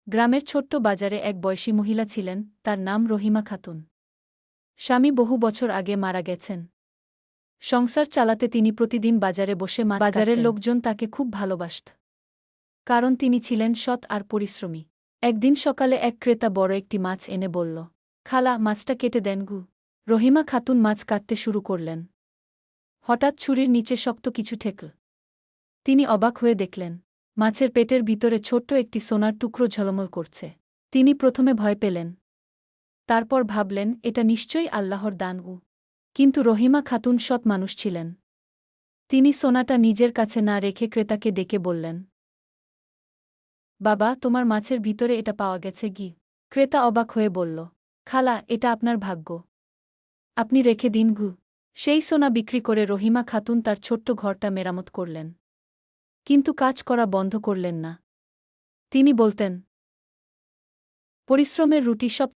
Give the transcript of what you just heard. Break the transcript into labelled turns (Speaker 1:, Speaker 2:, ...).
Speaker 1: গ্রামের ছোট্ট বাজারে এক বয়সী মহিলা ছিলেন, তার নাম রহিমা খাতুন। স্বামী বহু বছর আগে মারা গেছেন। সংসার চালাতে তিনি প্রতিদিন বাজারে বসে মাছ কাটতেন। বাজারের লোকজন তাকে খুব ভালোবাসত, কারণ তিনি ছিলেন সৎ আর পরিশ্রমী। একদিন সকালে এক ক্রেতা বড় একটি মাছ এনে বলল, খালা, মাছটা কেটে দেন গু। রহিমা খাতুন মাছ কাটতে শুরু করলেন। হঠাৎ ছুরির নিচে শক্ত কিছু ঠেকল। তিনি অবাক হয়ে দেখলেন, মাছের পেটের ভিতরে ছোট্ট একটি সোনার টুকরো ঝলমল করছে। তিনি প্রথমে ভয় পেলেন, তারপর ভাবলেন এটা নিশ্চয়ই আল্লাহর দান। কিন্তু রহিমা খাতুন সৎ মানুষ ছিলেন। তিনি সোনাটা নিজের কাছে না রেখে ক্রেতাকে ডেকে বললেন, বাবা, তোমার মাছের ভিতরে এটা পাওয়া গেছে কি? ক্রেতা অবাক হয়ে বলল, খালা, এটা আপনার ভাগ্য, আপনি রেখে দিন গু। সেই সোনা বিক্রি করে রহিমা খাতুন তার ছোট্ট ঘরটা মেরামত করলেন। কিন্তু কাজ করা বন্ধ করলেন না। তিনি বলতেন, পরিশ্রমের রুটি সব